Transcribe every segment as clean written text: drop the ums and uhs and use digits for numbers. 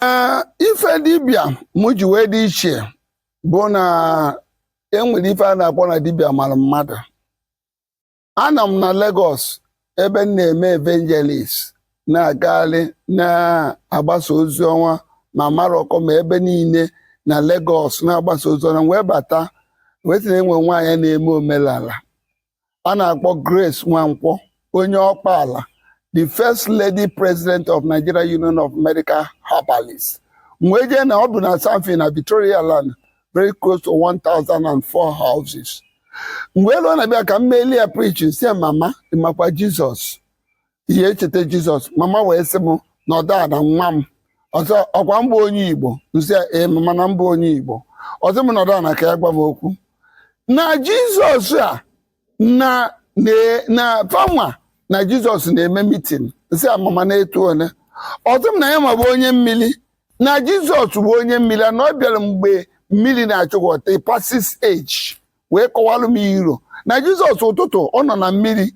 Ife dibịa mụ ji wee dị iche bụ na enwere ife a na-akpọ na dibịa mara mmadụ. Ana m na Lagos ebe m na-eme evangelist na-agagharị na-agbasa ozi ọma ma Maroko ma ebe niile na Lagos na-agbasa ozi ọma wee bata wee sị na enwe nwaanyị na-eme omenala a na-akpọ Grace Nwankwọ onye ọkpala, the first lady president of Nigeria Union of Medical Herbalists. Mgbe jee na ọ bụ na Sanfin na Victoria Land, very close to 1,004 houses. Mgbe elu ọ na-abịa ka m meeli ya preaching si mama ịmakwa Jizọs ihe echeta Jizọs, mama wee sị m nọdụ ala nwa m ọzọ ọkwa mbụ onye Igbo nsị mama na mbụ onye Igbo ọzọ m nọdụ ala ka ya gwa m okwu na Jizọs a na fanwa na Jizọs na-eme mitin nsị mama na-etu one ọzọ m na ya ma bụ onye mmiri na Jizọs bụ onye mmiri na ọ bịara mgbe mmiri na-achụgọta passes age wee kọwalụ m iro na Jizọs ụtụtụ ọ nọ na mmiri,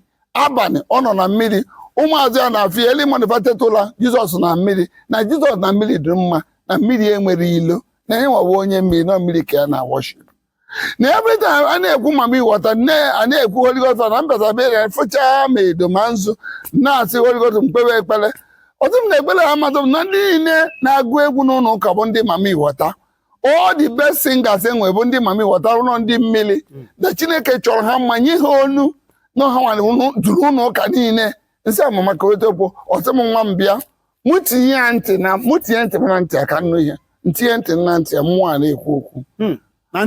abalị ọ nọ na mmiri, ụmụazụ ya na-afụ eli manifatetụla Jizọs na mmiri na Jizọs na mmiri dị mma na mmiri enwere ilo na ya nwawa onye mmiri na mmiri ka ya na worship na everytime a na-ekwu mama ịghọta a na-ekwu Holy Ghost na mbezabere fụchaa ma edo ma nzu na-asị Holy Ghost mkpewe ekpere ọtụ m na-ekpere ha mmadụ na ndị niile na-agụ egwu n'ụlọ ụka bụ ndị mama ịghọta. All the best singers enwe bụ ndị mama ịghọta ụlọ ndị mmiri na Chineke chọrọ ha mma nye ha onu na ha juru ụlọ ụka niile nsị amama ka wetepụ ọsị m nwa m bịa mụ tinye ya ntị na ntị aka nnu ihe ntinye ntị na ntị ya mmụọ na-ekwu okwu na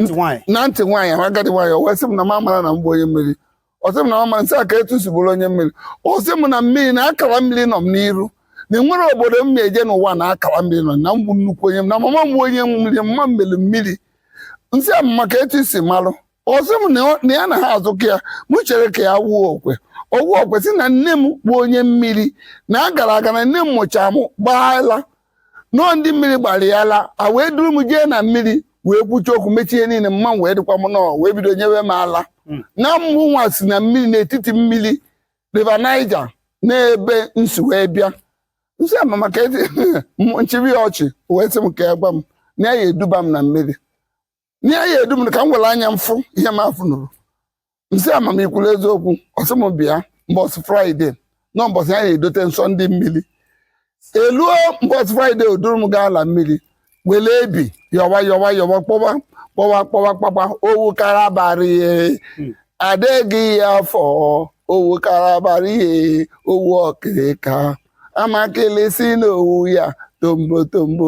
ntị nwaanyị agadi nwaanyị o wee sị m na mamara na mbụ onye mmiri ọsị m na mama nsị aka etu si bụrụ onye mmiri ọsị m na mmiri na akara mmiri nọ m n'iru na enwere obodo m na-eje n'ụwa na akara mmiri nọ na mbụ nnukwu onye na mama m onye mmiri mma mmiri mmiri nsị amama ka etu si malụ ọsị m na ya na ha azụkọ ya mụ chere ka ya wuo okwe owu okwesị na nne m bụ onye mmiri na agara aga na nne m mụcha m gbaala nọọ ndị mmiri gbara ya la a wee duru m jee na mmiri wee kwucha okwu mechie niile mma m wee dịkwa m nọọ wee bido nyewe m ala na mbụ nwa si na mmiri n'etiti mmiri River Niger na-ebe nsi wee bịa nsị amama ka nchiri ya ọchị wee sị m ka ya gwa m na ya eduba m na mmiri na ya edu m ka m were anya m fụ ihe m afụ nụrụ nsị amama ikwuru eziokwu ọsị m bịa mbọsị Fraịde nọ mbọsị ya na-edote nsọ ndị mmiri eluo mbọsị Fraịde oduru m gaa ala mmiri wele ebi yọwa kpọwa owu karabara ihe adịghị ya afọ owu karabara ihe owu ọkịrịka amakịlị si n'owu ya tombo